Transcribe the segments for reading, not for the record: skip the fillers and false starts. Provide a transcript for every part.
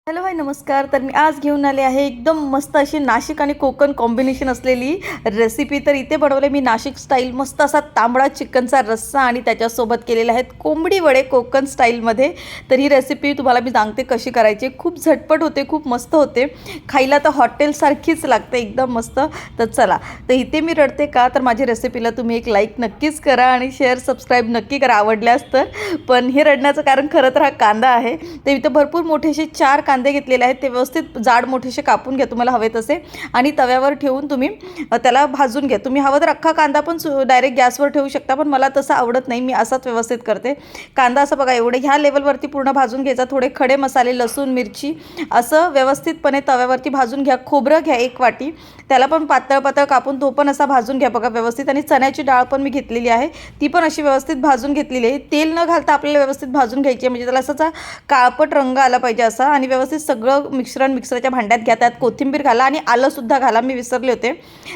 Hello hi नमस्कार. तर मी आज घेऊन आले आहे एकदम मस्त अशी नाशिक आणि कोकण कॉम्बिनेशन असलेली रेसिपी. तर इथे बनवले मी नाशिक स्टाईल मस्त असा तांबडा चिकनचा रस्सा आणि त्याच्यासोबत केलेले आहेत कोंबडी वडे कोकण स्टाईलमध्ये. तर ही रेसिपी तुम्हाला मी सांगते कशी करायची. खूप झटपट होते, खूप मस्त होते, खायला तर हॉटेलसारखीच लागते एकदम मस्त. तर चला, तर इथे मी रडते का, तर माझी रेसिपीला तुम्ही एक लाईक नक्कीच करा आणि शेअर सबस्क्राईब नक्की करा आवडल्यास तर. पण हे रडण्याचं कारण खरं तर हा कांदा आहे. तर इथं भरपूर मोठेसे 4 कांदे घेतलेले आहेत. ते व्यवस्थित जाड मोठेसे कापून घ्या तुम्हाला हवे तसे आणि तव्यावर ठेवून तुम्ही त्याला भाजून घ्या. तुम्ही हवं तर अख्खा कांदा पण डायरेक्ट गॅसवर ठेवू शकता, पण मला तसं आवडत नाही, मी असाच व्यवस्थित करते. कांदा असं बघा एवढे ह्या लेवलवरती पूर्ण भाजून घ्यायचा. थोडे खडे मसाले, लसूण, मिरची असं व्यवस्थितपणे तव्यावरती भाजून घ्या. खोबरं घ्या 1 वाटी, त्याला पण पातळ पातळ कापून तो पण असा भाजून घ्या बघा व्यवस्थित. आणि चण्याची डाळ पण मी घेतलेली आहे, ती पण अशी व्यवस्थित भाजून घेतलेली आहे. तेल न घालता आपल्याला व्यवस्थित भाजून घ्यायची आहे, म्हणजे त्याला असा काळपट रंग आला पाहिजे असा. आणि व्यवस्थित सगळं मिश्रण मिक्सरच्या भांड्यात घ्या. त्यात कोथिंबीर घाला आणि आलंसुद्धा घाला, मी विसरले होते.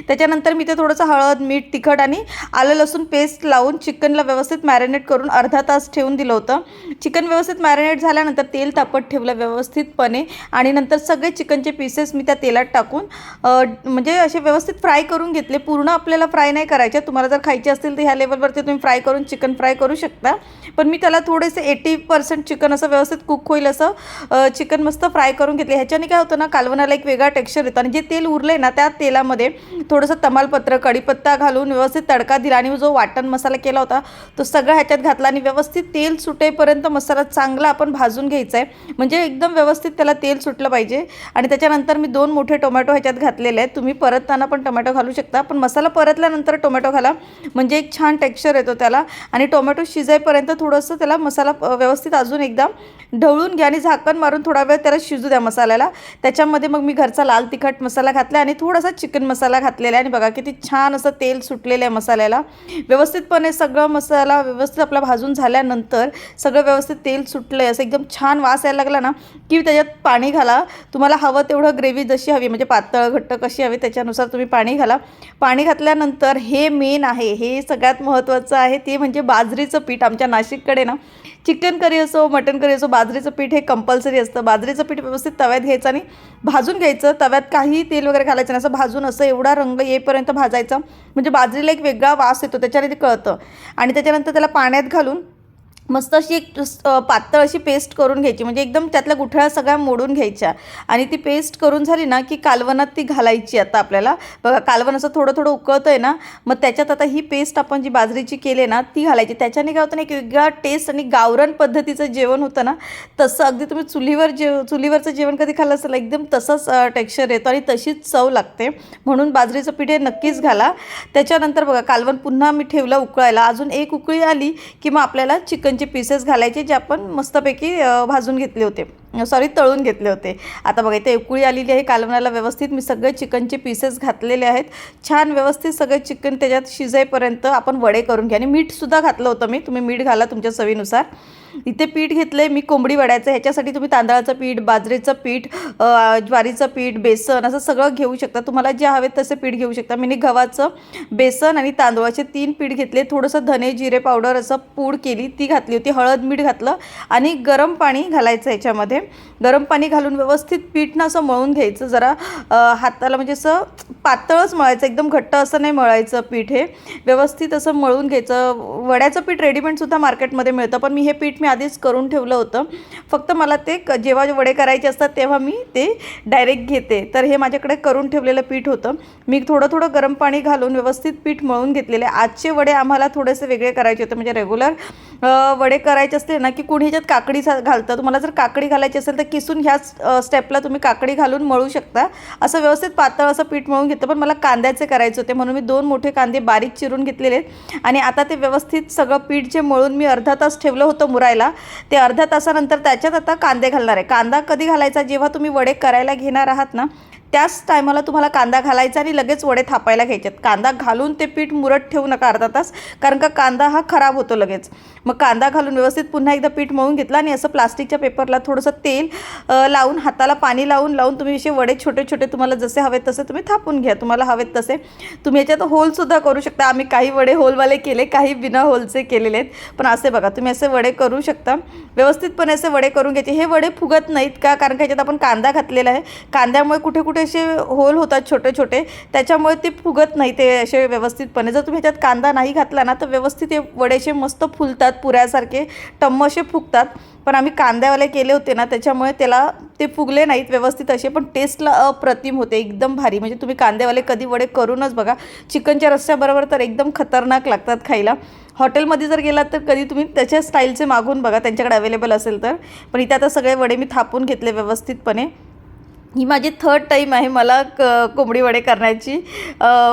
त्याच्यानंतर मी ते थोडंसं हळद, मीठ, तिखट आणि आलं लसूण पेस्ट लावून चिकनला व्यवस्थित मॅरिनेट करून अर्धा तास ठेवून दिलं होतं. चिकन व्यवस्थित मॅरिनेट झाल्यानंतर तेल तापत ठेवलं व्यवस्थितपणे आणि नंतर सगळे चिकनचे पीसेस मी त्या तेलात टाकून म्हणजे असे व्यवस्थित फ्राय करून घेतले. पूर्ण आपल्याला फ्राय नाही करायचे, तुम्हाला जर खायचे असतील तर ह्या लेवलवरती तुम्ही फ्राय करून चिकन फ्राय करू शकता. पण मी त्याला थोडेसे 80% चिकन असं व्यवस्थित कुक होईल असं चिकन मस्त फ्राय करून घेतले. ह्याच्याने काय होतं ना, कालवणाला एक वेगळा टेक्स्चर येतो. आणि जे तेल उरले ना त्या तेलामध्ये थोडंसं तमालपत्र, कढीपत्ता घालून व्यवस्थित तडका दिला आणि जो वाटण मसाला केला होता तो सगळा ह्याच्यात घातला आणि व्यवस्थित तेल सुटेपर्यंत मसाला चांगला आपण भाजून घ्यायचा आहे, म्हणजे एकदम व्यवस्थित त्याला तेल सुटलं पाहिजे. आणि त्याच्यानंतर मी 2 मोठे टोमॅटो ह्याच्यात घातलेले आहेत. तुम्ही परतताना पण टोमॅटो घालू शकता, पण मसाला परतल्यानंतर टोमॅटो घाला, म्हणजे एक छान टेक्स्चर येतो त्याला. आणि टोमॅटो शिजायपर्यंत थोडंसं त्याला मसाला व्यवस्थित अजून एकदा ढवळून घ्या आणि झाकण मारून थोडा वेळ त्याला शिजू द्या मसाल्याला. त्याच्यामध्ये मग मी घरचा लाल तिखट मसाला घातला आणि थोडासा चिकन मसाला घातलेला आहे. आणि बघा किती छान असं तेल सुटलेलं आहे मसाल्याला. व्यवस्थितपणे सगळं मसाला व्यवस्थित आपला भाजून झाल्यानंतर सगळं व्यवस्थित तेल सुटलं आहे, असं एकदम छान वास यायला लागला ना की त्याच्यात पाणी घाला. तुम्हाला हवं तेवढं ग्रेव्ही जशी हवी, म्हणजे पातळ घट्ट कशी हवी त्याच्यानुसार तुम्ही पाणी घाला. पाणी घातल्यानंतर हे मेन आहे, हे सगळ्यात महत्त्वाचं आहे, ते म्हणजे बाजरीचं पीठ. आमच्या नाशिककडे ना चिकन करी असो मटन करी असो बाजरीचं पीठ हे कंपल्सरी असतं. बाजरीचं पीठ व्यवस्थित तव्यात घ्यायचं आणि भाजून घ्यायचं. तव्यात काही तेल वगैरे घालायचं नाही, असं भाजून असं एवढा रंग येईपर्यंत भाजायचं, म्हणजे बाजरीला एक वेगळा वास येतो, त्याच्याने ते कळतं. आणि त्याच्यानंतर त्याला पाण्यात घालून मस्त अशी एक पातळ अशी पेस्ट करून घ्यायची, म्हणजे एकदम त्यातल्या गुठळ्या सगळ्या मोडून घ्यायच्या. आणि ती पेस्ट करून झाली ना की कालवनात ती घालायची. आता आपल्याला बघा कालवण असं थोडं थोडं उकळतं आहे ना, मग त्याच्यात आता ही पेस्ट आपण जी बाजरीची केली ना ती घालायची. त्याच्याने काय होतं ना, एक वेगळा टेस्ट आणि गावरान पद्धतीचं जेवण होतं ना, तसं अगदी तुम्ही चुलीवरचं जेवण कधी खाल्लं असेल एकदम तसंच टेक्स्चर येतं आणि तशीच चव लागते. म्हणून बाजरीचं पीठ हे नक्कीच घाला. त्याच्यानंतर बघा कालवण पुन्हा मी ठेवलं उकळायला. अजून एक उकळी आली की मग आपल्याला चिकनचे पीसेस घालायचे, जे आपण मस्तपैकी भाजून घेतले होते, तळून घेतले होते. आता बघा इथे उकळी आलेली आहे कालवणाला व्यवस्थित. मी सगळे चिकनचे पीसेस घातलेले आहेत. छान व्यवस्थित सगळे चिकन त्याच्यात शिजेपर्यंत आपण वडे करून घ्या. आणि मीठसुद्धा घातलं होतं मी, तुम्ही मीठ घाला तुमच्या चवीनुसार. इथे पीठ घेतलं आहे मी कोंबडी वड्याचं. ह्याच्यासाठी तुम्ही तांदळाचं पीठ, बाजरीचं पीठ, ज्वारीचं पीठ, बेसन असं सगळं घेऊ शकता. तुम्हाला जे हवे तसे पीठ घेऊ शकता. मी गव्हाचं, बेसन आणि तांदूळाचे 3 पीठ घेतले. थोडंसं धने जिरे पावडर असं पूड केली ती घातली होती. हळद मीठ घातलं आणि गरम पाणी घालायचं ह्याच्यामध्ये. गरम पाणी घालून व्यवस्थित पीठनं असं मळून घ्यायचं. जरा हाताला म्हणजे असं पातळच मळायचं, एकदम घट्ट असं नाही मळायचं पीठ. हे व्यवस्थित असं मळून घ्यायचं. वड्याचं पीठ रेडीमेडसुद्धा मार्केटमध्ये मिळतं, पण मी हे पीठ मी आधीच करून ठेवलं होतं. फक्त मला ते जेव्हा वडे करायचे असतात तेव्हा मी ते डायरेक्ट घेते. तर हे माझ्याकडे करून ठेवलेलं पीठ होतं. मी थोडं थोडं गरम पाणी घालून व्यवस्थित पीठ मळून घेतलेले. आजचे वडे आम्हाला थोडेसे वेगळे करायचे होते, म्हणजे रेग्युलर वडे करायचे असते ना की कुणी ह्याच्यात काकडी घालतं. तुम्हाला जर काकडी घालायची असेल तर किसून ह्याच स्टेपला तुम्ही काकडी घालून मळू शकता. असं व्यवस्थित पातळ असं पीठ मळून घेतलं, पण मला कांद्याचे करायचे होते म्हणून मी 2 मोठे कांदे बारीक चिरून घेतलेले आहेत. आणि आता ते व्यवस्थित सगळं पीठ जे मळून मी अर्धा तास ठेवलं होतं मुरायला, ते अर्ध्या तासानंतर त्याच्यात आता कांदे घालणार आहे. कांदा कधी घालायचा, जेव्हा तुम्ही वडे करायला घेणार आहात ना त्याच टायमाला तुम्हाला कांदा घालायचा आणि लगेच वडे थापायला घ्यायचे. कांदा घालून ते पीठ मुरत ठेवू नका अर्धा तास, कारण का कांदा हा खराब होतो लगेच. मग कांदा घालून व्यवस्थित पुन्हा एकदा पीठ मळून घेतलं आणि असं प्लास्टिकच्या पेपरला थोडंसं तेल लावून, हाताला पाणी लावून तुम्ही असे वडे छोटे छोटे तुम्हाला जसे हवेत तसे तुम्ही थापून घ्या. तुम्हाला हवेत तसे तुम्ही याच्यात होलसुद्धा करू शकता. आम्ही काही वडे होलवाले केले, काही बिना होलचे केलेले आहेत. पण असे बघा, तुम्ही असे वडे करू शकता. व्यवस्थितपणे असे वडे करून घ्यायचे. हे वडे फुगत नाहीत का, कारण का याच्यात आपण कांदा घातलेला आहे. कांद्यामुळे कुठे कुठे असे होल होतात छोटे छोटे, त्याच्यामुळे ते फुगत नाही ते असे व्यवस्थितपणे. जर तुम्ही ह्याच्यात कांदा नाही घातला ना तर व्यवस्थित हे वडे असे मस्त फुलतात, पुऱ्यासारखे टम्म असे फुगतात. पण आम्ही कांद्यावाले केले होते ना त्याच्यामुळे त्याला ते फुगले नाहीत व्यवस्थित असे, पण टेस्टला अप्रतिम होते, एकदम भारी. म्हणजे तुम्ही कांद्यावाले कधी वडे करूनच बघा. चिकनच्या रस्स्याबरोबर तर एकदम खतरनाक लागतात खायला. हॉटेलमध्ये जर गेलात तर कधी तुम्ही त्याच्या स्टाईलचे मागून बघा, त्यांच्याकडे अवेलेबल असेल तर. पण इथे आता सगळे वडे मी थापून घेतले व्यवस्थितपणे. ही माझी थर्ड टाईम आहे मला कोंबडी वडे करण्याची.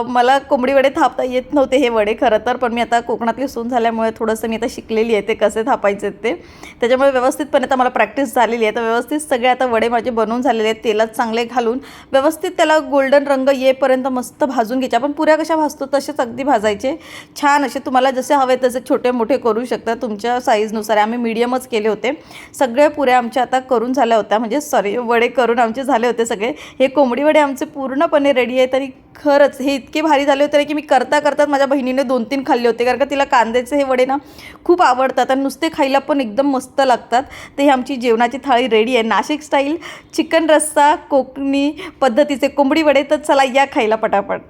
मला कोंबडी वडे थापता येत नव्हते हे वडे खरं तर, पण मी आता कोकणातली सून झाल्यामुळे थोडंसं मी आता शिकलेली आहे ते कसे थापायचे ते. त्याच्यामुळे व्यवस्थितपणे आता मला प्रॅक्टिस झालेली आहे. तर व्यवस्थित सगळे आता वडे माझे बनवून झालेले आहेत. तेलात चांगले घालून व्यवस्थित त्याला गोल्डन रंग येईपर्यंत मस्त भाजून घ्यायचे. आपण पुऱ्या कशा भाजतो तसेच अगदी भाजायचे. छान असे तुम्हाला जसे हवे तसे छोटे मोठे करू शकता तुमच्या साईजनुसार. आम्ही मीडियमच केले होते. सगळे पुऱ्या आमच्या आता करून झाल्या होत्या, म्हणजे वडे करून आमचे झाले होते सगळे. हे कोंबडी वडे आमचे पूर्णपणे रेडी आहेत. आणि खरंच हे इतके भारी झाले होते की मी करता माझ्या बहिणीने 2-3 खाल्ले होते, कारण का तिला कांद्याचे हे वडे ना खूप आवडतात आणि नुसते खायला पण एकदम मस्त लागतात. तर ही आमची जेवणाची थाळी रेडी आहे. नाशिक स्टाईल चिकन रस्सा, कोकणी पद्धतीचे कोंबडी वडे. तर चला या खायला पटापट.